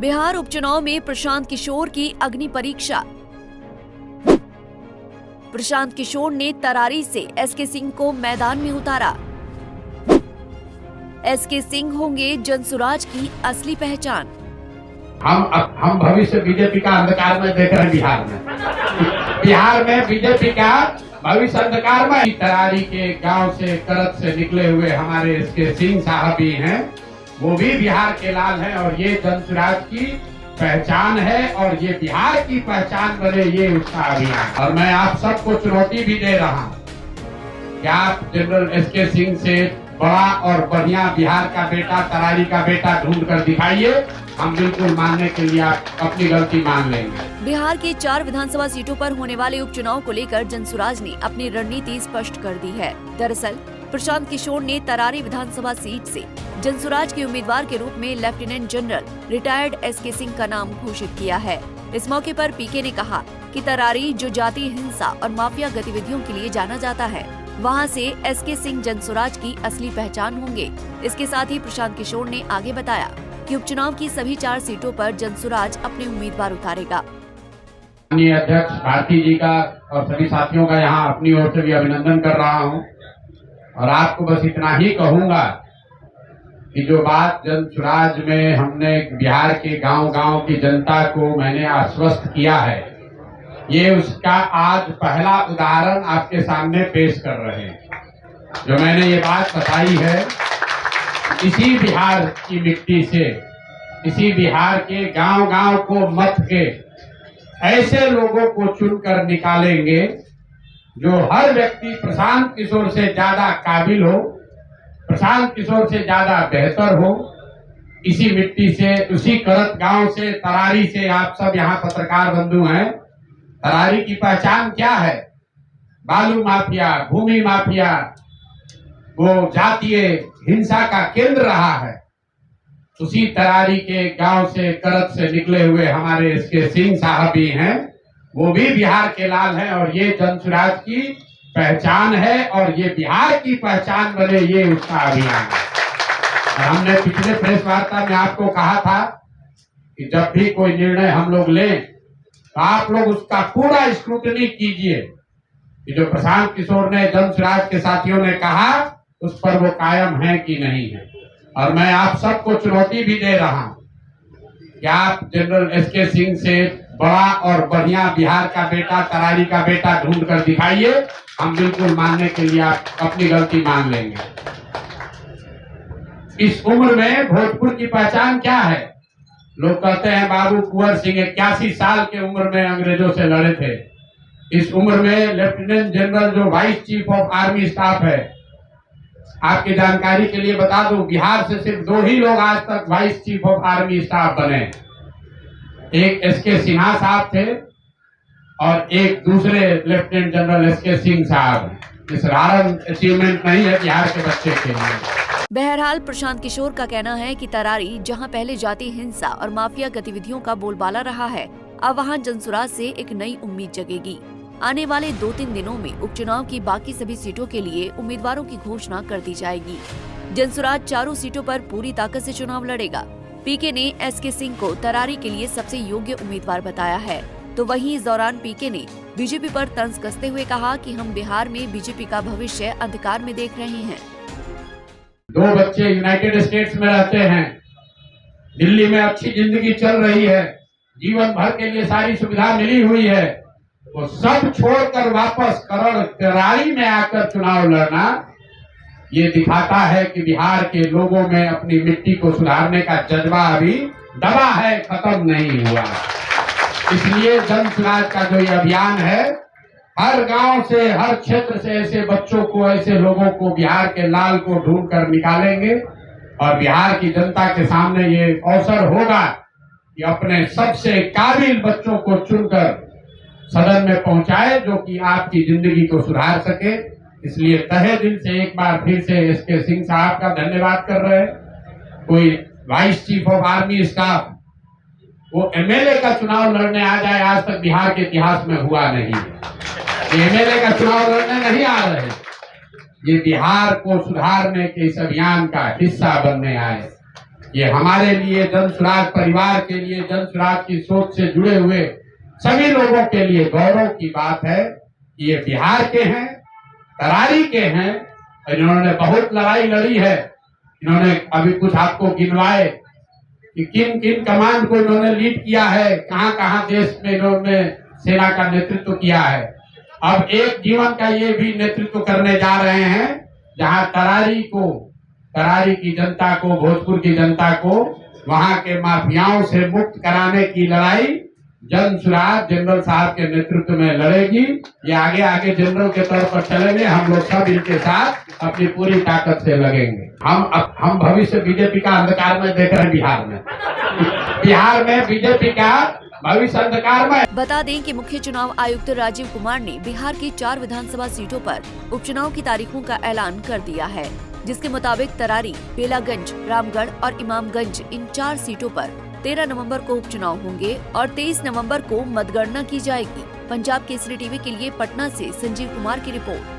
बिहार उपचुनाव में प्रशांत किशोर की अग्नि परीक्षा। प्रशांत किशोर ने तरारी से एसके सिंह को मैदान में उतारा। एसके सिंह होंगे जनसुराज की असली पहचान। हम भविष्य बीजेपी का अंधकार में देख रहे हैं। बिहार में बीजेपी का भविष्य अंधकार में। तरारी के गांव से करत से निकले हुए हमारे एसके सिंह साहब भी हैं, वो भी बिहार के लाल हैं और ये जनसुराज की पहचान है और ये बिहार की पहचान बने, ये उसका अभियान। और मैं आप सबको चुनौती भी दे रहा हूँ कि आप जनरल एसके सिंह से बड़ा और बढ़िया बिहार का बेटा, तरारी का बेटा ढूंढ कर दिखाइए। हम बिल्कुल मानने के लिए आप अपनी गलती मान लेंगे। बिहार की 4 विधानसभा सीटों पर होने वाले उपचुनाव को लेकर जनसुराज ने अपनी रणनीति स्पष्ट कर दी है। दरअसल प्रशांत किशोर ने तरारी विधानसभा सीट से जनसुराज के उम्मीदवार के रूप में lieutenant general retired S K Singh का नाम घोषित किया है। इस मौके पर पीके ने कहा कि तरारी जो जातीय हिंसा और माफिया गतिविधियों के लिए जाना जाता है, वहां से एसके सिंह जनसुराज की असली पहचान होंगे। इसके साथ ही प्रशांत किशोर ने आगे बताया कि उपचुनाव की सभी 4 सीटों पर जनसुराज अपने उम्मीदवार उतारेगा। माननीय अध्यक्ष भारती जी का और सभी साथियों का यहाँ अपनी ओर से भी अभिनंदन कर रहा हूँ और आपको बस इतना ही कहूँगा कि जो बात जनसुराज में हमने बिहार के गांव-गांव की जनता को मैंने आश्वस्त किया है, ये उसका आज पहला उदाहरण आपके सामने पेश कर रहे हैं। जो मैंने ये बात बताई है, इसी बिहार की मिट्टी से, इसी बिहार के गांव-गांव को मत के ऐसे लोगों को चुनकर निकालेंगे जो हर व्यक्ति प्रशांत किशोर से ज्यादा काबिल हो, प्रशांत किशोर से ज्यादा बेहतर हो। इसी मिट्टी से, उसी करत गांव से, तरारी से, आप सब यहाँ पत्रकार बंधु हैं। तरारी की पहचान क्या है? बालू माफिया, भूमि माफिया, वो जातीय हिंसा का केंद्र रहा है। उसी तरारी के गांव से, करत से निकले हुए हमारे एसके सिंह साहब भी हैं, वो भी बिहार के लाल हैं और ये जनसुराज की पहचान है और ये बिहार की पहचान बने, ये उसका अभियान है। और हमने पिछले प्रेस वार्ता में आपको कहा था कि जब भी कोई निर्णय हम लोग लें तो आप लोग उसका पूरा स्क्रूटनी कीजिए कि जो प्रशांत किशोर ने, जनसुराज के साथियों ने कहा, उस पर वो कायम है कि नहीं है। और मैं आप सबको चुनौती भी दे रहा हूं कि आप जनरल एसके सिंह से बड़ा और बढ़िया बिहार का बेटा, तरारी का बेटा ढूंढ कर दिखाइए। हम बिल्कुल मानने के लिए आप अपनी गलती मान लेंगे। इस उम्र में भोजपुर की पहचान क्या है? लोग कहते हैं बाबू कुंवर सिंह 81 साल के उम्र में अंग्रेजों से लड़े थे। इस उम्र में लेफ्टिनेंट जनरल जो vice chief of army staff है, आपकी जानकारी के लिए बता दूं, बिहार से सिर्फ 2 ही लोग आज तक vice chief of army staff बने। एक एसके सिन्हा साहब थे और एक दूसरे लेफ्टिनेंट जनरल एसके सिंह साहब। इस साधारण अचीवमेंट नहीं है बिहार के बच्चे के लिए। बहरहाल प्रशांत किशोर का कहना है कि तरारी जहां पहले जातीय हिंसा और माफिया गतिविधियों का बोलबाला रहा है, अब वहां जनसुराज से एक नई उम्मीद जगेगी। आने वाले 2-3 दिनों में उपचुनाव की बाकी सभी सीटों के लिए उम्मीदवारों की घोषणा कर दी जाएगी। जनसुराज 4 सीटों पर पूरी ताकत से चुनाव लड़ेगा। पीके ने एसके सिंह को तरारी के लिए सबसे योग्य उम्मीदवार बताया है, तो वहीं इस दौरान पीके ने बीजेपी पर तंज कसते हुए कहा कि हम बिहार में बीजेपी का भविष्य अंधकार में देख रहे हैं। 2 बच्चे यूनाइटेड स्टेट्स में रहते हैं, दिल्ली में अच्छी जिंदगी चल रही है, जीवन भर के लिए सारी सुविधा मिली हुई है, वो सब छोड़कर वापस तरारी में आकर चुनाव लड़ना, ये दिखाता है कि बिहार के लोगों में अपनी मिट्टी को सुधारने का जज्बा अभी दबा है, खत्म नहीं हुआ। इसलिए जनसुराज का जो ये अभियान है, हर गांव से, हर क्षेत्र से ऐसे बच्चों को, ऐसे लोगों को, बिहार के लाल को ढूंढ कर निकालेंगे और बिहार की जनता के सामने ये अवसर होगा कि अपने सबसे काबिल बच्चों को चुनकर सदन में पहुंचाए, जो कि आपकी जिंदगी को सुधार सके। इसलिए तहे दिल से एक बार फिर से एसके सिंह साहब का धन्यवाद कर रहे हैं। कोई vice chief of army staff वो एमएलए का चुनाव लड़ने आ जाए, आज तक बिहार के इतिहास में हुआ नहीं। एमएलए का चुनाव लड़ने नहीं आ रहे, ये बिहार को सुधारने के इस अभियान का हिस्सा बनने आए। ये हमारे लिए, जन सुराज परिवार के लिए, जन सुराज की सोच से जुड़े हुए सभी लोगों के लिए गौरव की बात है कि ये बिहार के हैं, तरारी के हैं। इन्होंने बहुत लड़ाई लड़ी है। इन्होंने अभी कुछ आपको गिनवाए कि किन किन कमांड को इन्होंने लीड किया है, कहां कहां देश में इन्होंने सेना का नेतृत्व किया है। अब एक जीवन का ये भी नेतृत्व करने जा रहे हैं जहां तरारी की जनता को, भोजपुर की जनता को वहां के माफियाओं से मुक्त कराने की लड़ाई जन सुराज जनरल साहब के नेतृत्व में लड़ेगी। ये आगे आगे जनरल के तौर पर चलेंगे। हम लोग सब इनके साथ अपनी पूरी ताकत से लगेंगे। हम भविष्य बीजेपी का अंधकार में देख रहे हैं। बिहार में बीजेपी का भविष्य अंधकार में। बता दें कि मुख्य चुनाव आयुक्त राजीव कुमार ने बिहार की 4 विधानसभा सीटों पर उपचुनाव की तारीखों का ऐलान कर दिया है, जिसके मुताबिक तरारी, बेलागंज, रामगढ़ और इमामगंज इन 4 सीटों पर 13 नवंबर को उपचुनाव होंगे और 23 नवंबर को मतगणना की जाएगी। पंजाब केसरी टीवी के लिए पटना से संजीव कुमार की रिपोर्ट।